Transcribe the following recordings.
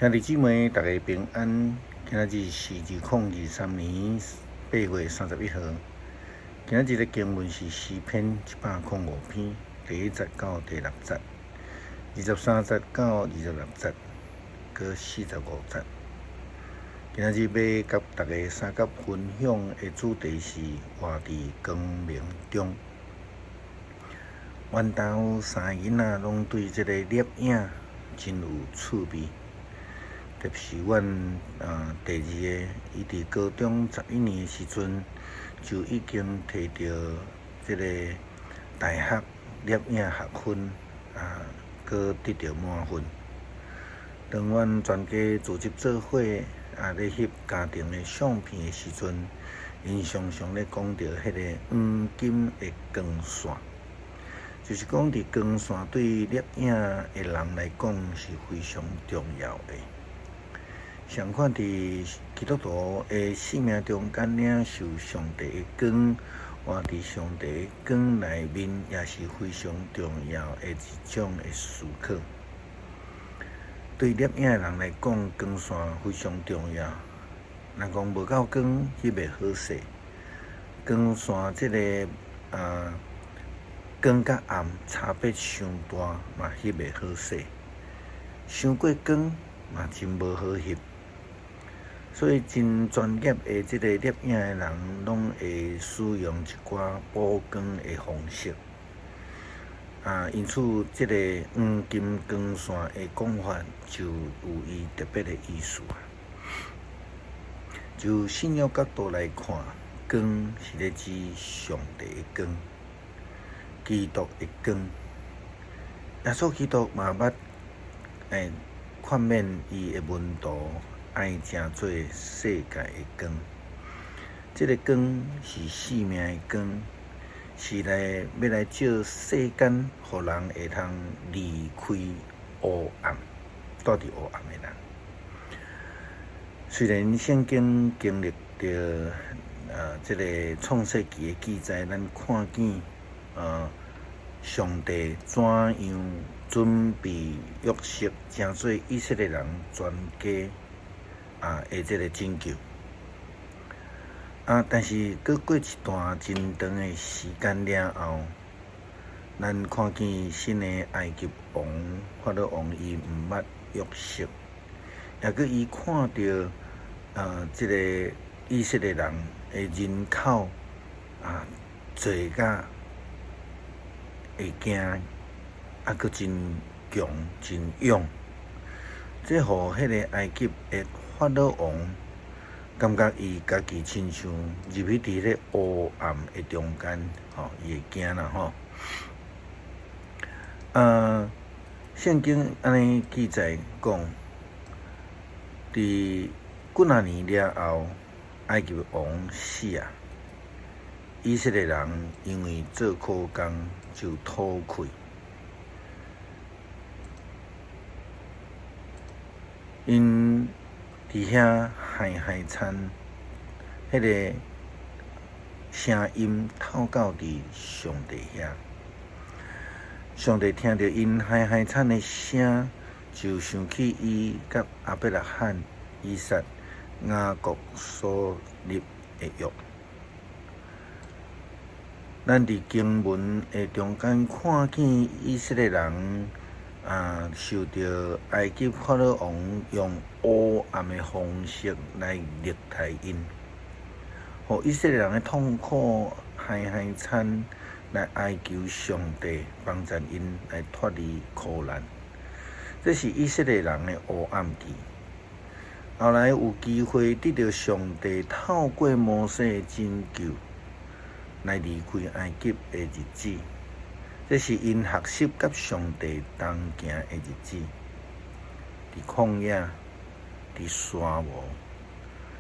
兄弟姊妹，大家平安。今仔日是2023年8月31号。今仔日的经文是诗篇105篇第1节到第6节，23节到26节，佮45节。今仔日要甲大家三角分享的主题是活伫光明中。阮兜三个囡仔拢对这个摄影真有趣味。特别是阮第二个，伊伫高中11年的时阵，就已经摕到这个大学摄影学分，佮得到满分。当阮全家组织做伙咧翕家庭的相片的时阵，因常常咧讲到迄个黄金的光线，就是讲伫光线对摄影的人来讲是非常重要的。相反，伫基督徒的生命中间领受上帝的光，活伫上帝的光内面，也是非常重要的一种的思考。对摄影的人来讲，光线非常重要。若讲无够光，翕袂好势。光线这个光甲暗差别伤大，嘛翕袂好势。伤过光嘛真无好翕。所以，真专业的这个摄影的人，拢会使用一寡补光的方式。因此，这个黄金光线的讲法就有伊特别的意思。就信仰角度来看，光是咧指上帝的光，基督的光。耶稣基督嘛捌劝勉伊的门徒。爱正做世界的光，这个光是生命的光，是要来照世间，互人会通离开黑暗，住伫黑暗的人。虽然圣经经历着这个创世纪的记载，咱看见上帝怎样准备约瑟，成做以色列人全家。的这个拯救但是过一段真长的时间了后，咱看见新的埃及王法老王伊毋捌约瑟，也佮伊看到这个以色列人的人口侪甲会惊，佮真强真勇，这互迄个埃及的法老王感觉伊家己亲像入去伫咧黑暗的中间，伊会惊啦圣经安尼记载讲，伫几啊年了后，埃及王死以色列人因为做苦工就吐气。因伫遐海惨，迄个声音透到伫上帝遐，上帝听到因海惨的声，就想起伊甲亚伯拉罕、以撒、雅各所立的约。咱伫经文的中间看见以色列人受到埃及法老王用黑暗的方式来虐待因，互以色列人的痛苦海惨来哀求上帝帮助因来脱离苦难。这是以色列人的黑暗期。后来有机会得到上帝透过摩西的拯救，来离开埃及的日子。这是因学习甲上帝同行的日子，伫旷野，伫沙漠，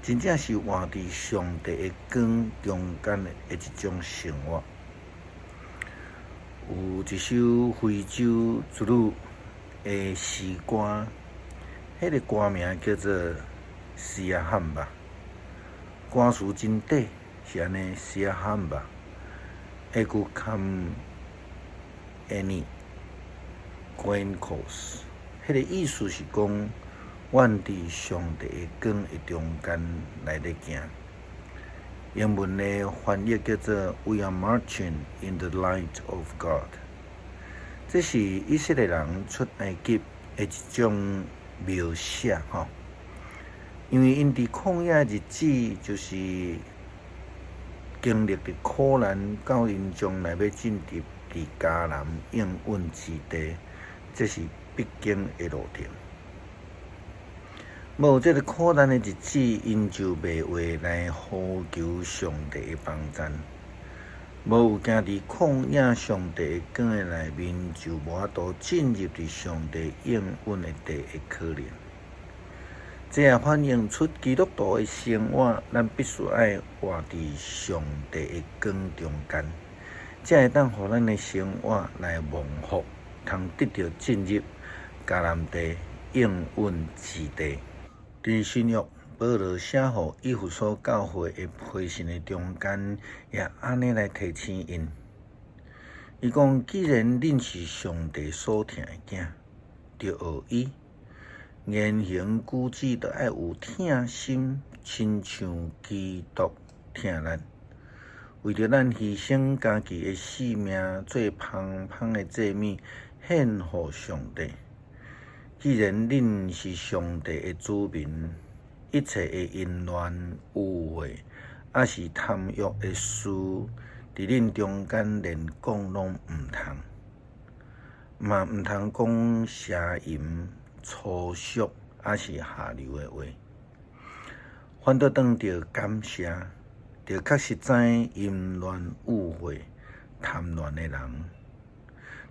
真正是活伫上帝的光中间的一种生活。有一首非洲之女的诗歌，迄个歌名叫做《西亚罕巴》，歌词真短，是安尼：西亚罕巴，会句看。Any Green Coast， 迄个意思是讲，阮伫上帝的光的中间来咧行。英文的翻译叫做 "We are marching in the light of God"。这是以色列人出埃及的一种描写吼，因为因伫旷野日子就是经历的苦难，到因将来要进入伫迦南应允之地，这是必经的路程。无这个苦难的日子，因就袂话来呼求上帝的帮助。无有行伫旷野上帝的光的内面，就无法度进入伫上帝应允的地的可能。这也反映出基督徒的生活，咱必须爱活伫上帝的光中间，才会当互咱的生活来蒙福，通得到进入迦南地应允之地。伫新约保罗写互以弗所教会的批信的中间，也安尼来提醒因。伊讲，既然恁是上帝所疼的囝，就学伊言行举止都爱有疼心，亲像基督疼咱，为着咱牺牲家己的性命，做芳芳的祭物，献互上帝。既然恁是上帝的子民，一切的淫乱、污秽，还是贪欲的事，伫恁中间连讲拢毋通，嘛毋通讲邪淫、粗俗，还是下流的话。反倒当着感谢，就确实知淫乱、污秽、贪婪的人。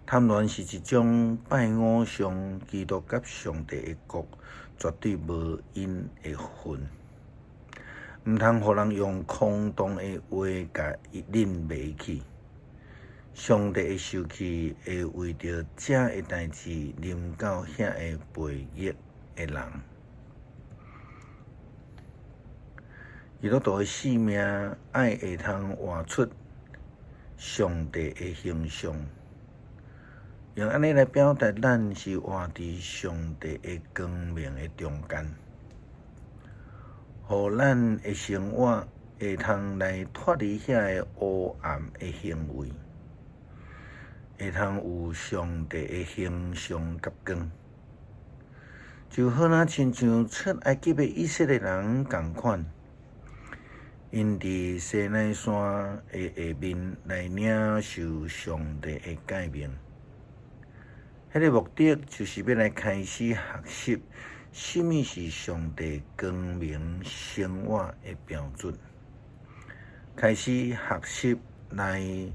贪婪是一种拜偶像，基督甲上帝的国绝对无因的份。毋通互人用空洞的话甲恁迷去。上帝会生气，会为着这个代志临到遐个悖逆的人。基督徒的性命爱会通活出上帝的形象。用安尼来表达，咱是活伫上帝的光明的中间，互咱的生活会通来脱离遐个黑暗的行为，会通有上帝的形象甲光，就好像亲像出埃及的以色列人同款，因伫西奈山的下面来领受上帝的诫命。迄个目的就是要来开始学习，什么是上帝光明生活的标准。开始学习来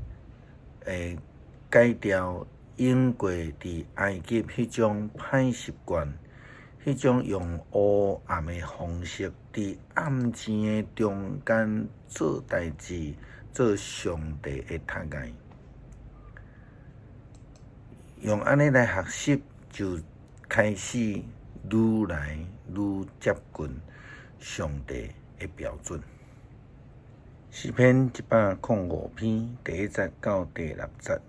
改掉用过伫埃及迄种歹习惯，迄种用黑暗的方式伫暗前的中间做代志，做上帝的塔界。用安尼来学习，就开始愈来愈接近上帝的标准。诗篇105篇第1节到第6节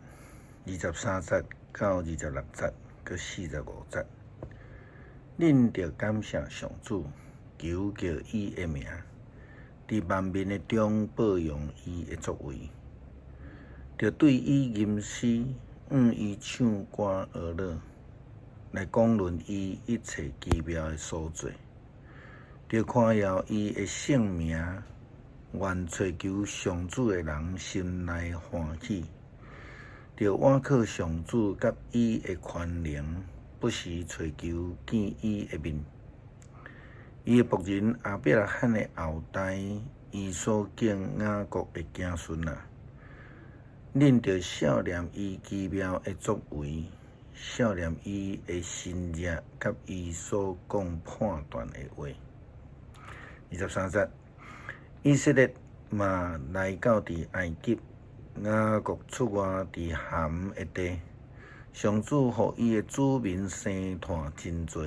，23节到26节，佮45节。恁着感谢上主，求叫伊的名，伫万民的中保养伊的作为，着对伊吟诗。伊唱歌而乐，来讲论伊一切奇妙的所做，着夸耀伊的圣名，愿追求上主的人心内欢喜，着倚靠上主甲伊的权能，不时追求见伊的面。伊的仆人亚伯拉罕的后代，伊所敬雅各的子孙啊。恁着少念伊奇妙的作为，少念伊的心热，甲伊所讲判断的话。23节，以色列嘛来到伫埃及，雅各出外伫含的地，上主互伊的子民生团真多，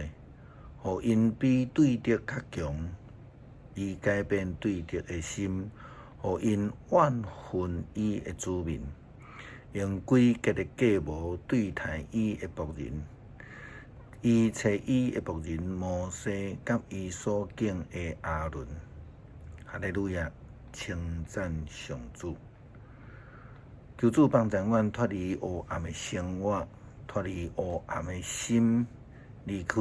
互因比对敌较强，伊改变对敌的心，互因怨恨伊的子民。用诡计的计谋对待伊的仆人，伊找伊的牧人摩西，甲伊所敬的亚伦，哈利路亚，称赞上主。求主帮助阮脱离黑暗的生活，脱离黑暗的心，离开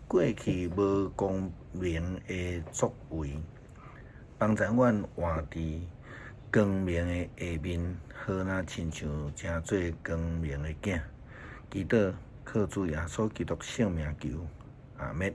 过去无光明的作为，帮助阮活伫光明的下面，好若亲像正做光明的囝。祈祷靠主耶稣基督圣名求，阿们。